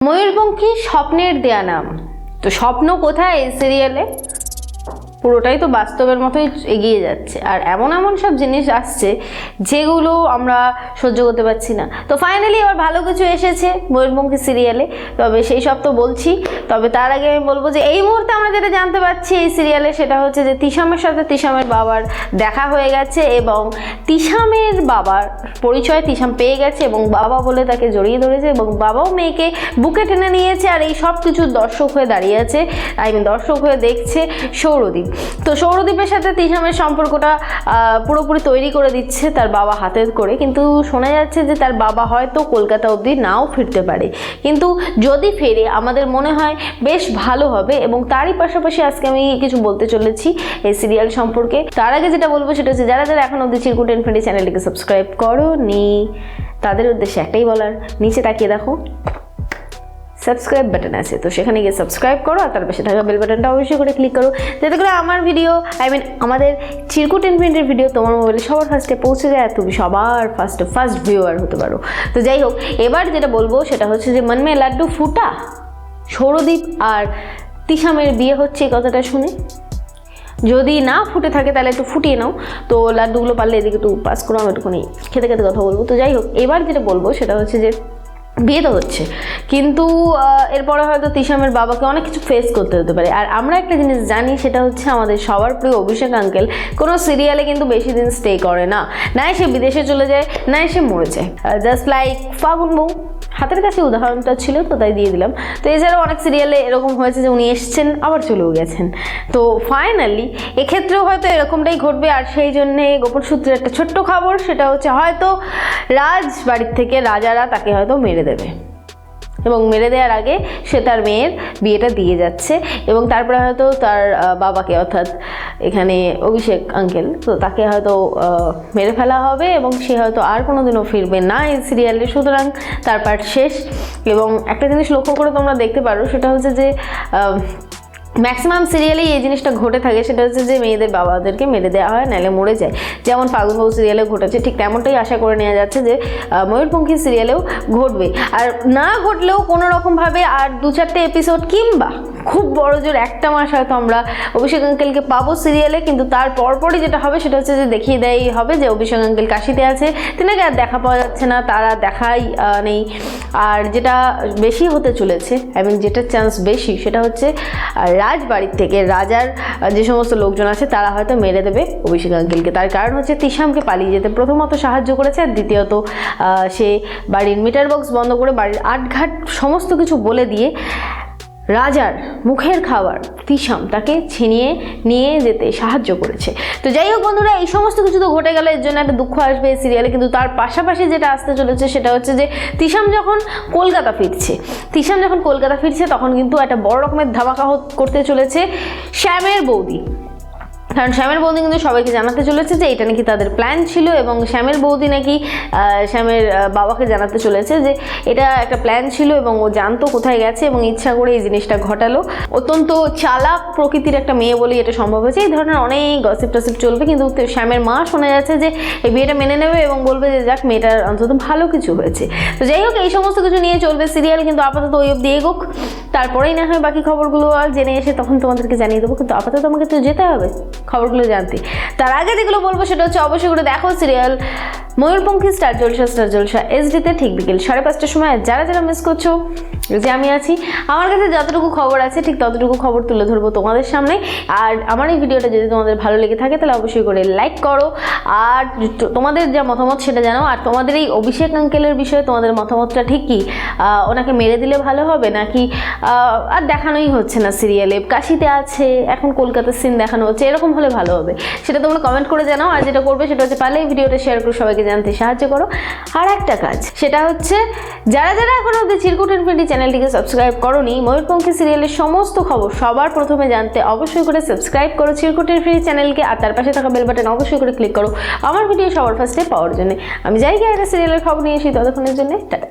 ময়ূরপঙ্খী স্বপ্নের দেয়া নাম। তো স্বপ্ন কোথায় এই সিরিয়ালে? পুরোটাই তো বাস্তবের মতোই এগিয়ে যাচ্ছে, আর এমন এমন সব জিনিস আসছে যেগুলো আমরা সহ্য করতে পারছি না। তো ফাইনালি এবার ভালো কিছু এসেছে ময়ূরপঙ্খী সিরিয়ালে, তবে সেই সব তো বলছি। তবে তার আগে আমি বলবো যে এই মুহূর্তে আমরা যেটা জানতে পারছি এই সিরিয়ালে, সেটা হচ্ছে যে তিশামের সাথে তিশামের বাবার দেখা হয়ে গেছে এবং তিশামের বাবার পরিচয় তিশাম পেয়ে গেছে এবং বাবা বলে তাকে জড়িয়ে ধরেছে এবং বাবাও মেয়েকে বুকে টেনে নিয়েছে। আর এই সব কিছু দর্শক হয়ে দাঁড়িয়ে আছে, দর্শক হয়ে দেখছে সৌরদীপ। তো সৌরদীপের সাথে তিশামের সম্পর্কটা পুরোপুরি তৈরি করে দিচ্ছে তার বাবা হাতে করে, কিন্তু শোনা যাচ্ছে যে তার বাবা হয়তো কলকাতা অবধি নাও ফিরতে পারে, কিন্তু যদি ফেরে আমাদের মনে হয় বেশ ভালো হবে। এবং তারই পাশাপাশি আজকে আমি কিছু বলতে চলেছি এই সিরিয়াল সম্পর্কে। তার আগে যেটা বলবো সেটা হচ্ছে যারা যারা এখন অবধি চিরকুট ইনফিনিটি চ্যানেলটিকে সাবস্ক্রাইব করোনি তাদের উদ্দেশ্যে একটাই বলার, নিচে তাকিয়ে দেখো সাবস্ক্রাইব বাটন আছে, তো সেখানে গিয়ে সাবস্ক্রাইব করো আর তার পাশে থাকা বেল বাটনটা অবশ্যই করে ক্লিক করো, যাতে করে আমার ভিডিও আমাদের চিরকুট ইনফিনিটির ভিডিও তোমার মোবাইলে সবার ফার্স্টে পৌঁছে যায় আর তুমি সবার ফার্স্ট ভিউয়ার হতে পারো। তো যাই হোক, এবার যেটা বলবো সেটা হচ্ছে যে মন মে লাড্ডু ফুটা, সৌরদীপ আর তিশামের বিয়ে হচ্ছে এই কথাটা শুনে যদি না ফুটে থাকে তাহলে একটু ফুটিয়ে নাও। তো লাড্ডুগুলো পারলে এদিকে একটু পাস করো, আমি একটুখানি খেতে খেতে কথা বলবো। তো যাই হোক, এবার যেটা বলবো সেটা হচ্ছে যে বিয়ে তো হচ্ছে, কিন্তু এরপরে হয়তো তিশামের বাবাকে অনেক কিছু ফেস করতে হতে পারে। আর আমরা একটা জিনিস জানি, সেটা হচ্ছে আমাদের সবার প্রিয় অভিষেক আঙ্কেল কোনো সিরিয়ালে কিন্তু বেশি দিন স্টে করে না, নাই সে বিদেশে চলে যায়, নাই সে মরে যায়। জাস্ট লাইক ফাগুন বউ, হাতের কাছে উদাহরণটা ছিল তো তাই দিয়ে দিলাম। তো এছাড়াও অনেক সিরিয়ালে এরকম হয়েছে যে উনি এসছেন আবার চলেও গেছেন। তো ফাইনালি এক্ষেত্রেও হয়তো এরকমটাই ঘটবে। আর সেই জন্যে গোপন সূত্রের একটা ছোট্ট খবর, সেটা হচ্ছে হয়তো রাজ বাড়ির থেকে রাজারা তাকে হয়তো মেরে দেবে এবং মেরে দেওয়ার আগে সে তার মেয়ের বিয়েটা দিয়ে যাচ্ছে এবং তারপরে হয়তো তার বাবাকে, অর্থাৎ এখানে অভিষেক আঙ্কেল, তো তাকে হয়তো মেরে ফেলা হবে এবং সে হয়তো আর কোনোদিনও ফিরবে না এই সিরিয়ালে। সুতরাং তার পার্ট শেষ। এবং একটা জিনিস লক্ষ্য করে তোমরা দেখতে পারো, সেটা হচ্ছে যে ম্যাক্সিমাম সিরিয়ালেই এই জিনিসটা ঘটে থাকে, সেটা হচ্ছে যে মেয়েদের বাবাদেরকে মেরে দেওয়া হয়, নাহলে মরে যায়। যেমন ফাগুন বউ সিরিয়ালে ঘটেছে, ঠিক তেমনটাই আশা করে নেওয়া যাচ্ছে যে ময়ূরপঙ্খী সিরিয়ালেও ঘটবে। আর না ঘটলেও কোনো রকমভাবে আর 2-4টে এপিসোড কিংবা খুব বড় জোর 1 মাস হয়তো আমরা অভিষেক আঙ্কেলকে পাবো সিরিয়ালে। কিন্তু তার পরপরই যেটা হবে সেটা হচ্ছে যে দেখিয়ে দেয় হবে যে অভিষেক আঙ্কেল কাশিতে আছে, তিনাকে আর দেখা পাওয়া যাচ্ছে না, তারা দেখাই নেই। আর যেটা বেশি হতে চলেছে, যেটার চান্স বেশি, সেটা হচ্ছে রাজবাড়ির থেকে রাজার যে সমস্ত লোকজন আছে তারা হয়তো মেরে দেবে অভিষেক আঙ্কেলকে। তার কারণ হচ্ছে তিশামকে পালিয়ে যেতে প্রথমত সাহায্য করেছে, আর দ্বিতীয়ত সে বাড়ির মিটার বক্স বন্ধ করে বাড়ির আটঘাট সমস্ত কিছু বলে দিয়ে রাজার মুখের খাবার তিশাম তাকে ছিনিয়ে নিয়ে যেতে সাহায্য করেছে। তো যাই হোক বন্ধুরা, এই সমস্ত কিছু তো ঘটে গেল, এর জন্য একটা দুঃখ আসবে এই সিরিয়ালে। কিন্তু তার পাশাপাশি যেটা আসতে চলেছে সেটা হচ্ছে যে তিশাম যখন কলকাতা ফিরছে তখন কিন্তু একটা বড় রকমের ধামাকা করতে চলেছে শ্যামের বৌদি। কারণ শ্যামের বৌদি কিন্তু সবাইকে জানাতে চলেছে যে এটা নাকি তাদের প্ল্যান ছিল এবং শ্যামের বৌদি নাকি শ্যামের বাবাকে জানাতে চলেছে যে এটা একটা প্ল্যান ছিল এবং ও জানতো কোথায় গেছে এবং ইচ্ছা করে এই জিনিসটা ঘটালো। অত্যন্ত চালাক প্রকৃতির একটা মেয়ে বলেই এটা সম্ভব হয়েছে। এই ধরনের অনেক গসিপ টসিপ চলবে, কিন্তু শ্যামের মা শোনা যাচ্ছে যে এই বিয়েটা মেনে নেবে এবং বলবে যে যাক, মেয়েটার অন্তত ভালো কিছু হয়েছে। তো যাই হোক, এই সমস্ত কিছু নিয়ে চলবে সিরিয়াল, কিন্তু আপাতত ওই অবধি এগোক, তারপরেই না হয় বাকি খবরগুলো আর জেনে এসে তখন তোমাদেরকে জানিয়ে দেবো। কিন্তু আপাতত আমাকে তো যেতে হবে খবরগুলো জানতে। তার আগে যেগুলো বলবো সেটা হচ্ছে অবশ্যই করে দেখো সিরিয়াল ময়ূরপঙ্খী স্টার জলসা এসডিতে ঠিক বিকেল 5:30টার সময়। যারা যারা মিস করছো, যে আমি আছি, আমার কাছে যতটুকু খবর আছে ঠিক ততটুকু খবর তুলে ধরবো তোমাদের সামনে। আর আমার এই ভিডিওটা যদি তোমাদের ভালো লেগে থাকে তাহলে অবশ্যই করে লাইক করো আর তোমাদের যা মতামত সেটা জানাও। আর তোমাদের এই অভিষেক আঙ্কেলের বিষয়ে তোমাদের মতামতটা ঠিক কি, ওনাকে মেরে দিলে ভালো হবে নাকি আর দেখানোই হচ্ছে না সিরিয়ালে, কাশিতে আছে, এখন কলকাতার সিন দেখানো হচ্ছে, এরকম হলে ভালো হবে সেটা তোমরা কমেন্ট করে জানাও। আর যেটা করবে সেটা হচ্ছে পারলে এই ভিডিওটা শেয়ার করে সবাইকে জানতে সাহায্য করো। আর একটা কাজ, সেটা হচ্ছে যারা যারা এখন অবধি চিরকুট ইনফিনিটি চ্যানেলটিকে সাবস্ক্রাইব করোনি, ময়ূরপঙ্খী সিরিয়ালের সমস্ত খবর সবার প্রথমে জানতে অবশ্যই করে সাবস্ক্রাইব করো চিরকুট ইনফিনিটি চ্যানেলকে, আর তার পাশে থাকা বেল বাটন অবশ্যই করে ক্লিক করো আমার ভিডিও সবার ফার্স্টে পাওয়ার জন্য। আমি যাই গিয়ে একটা সিরিয়ালের খবর নিয়ে এসি, ততক্ষণের জন্য টাটা।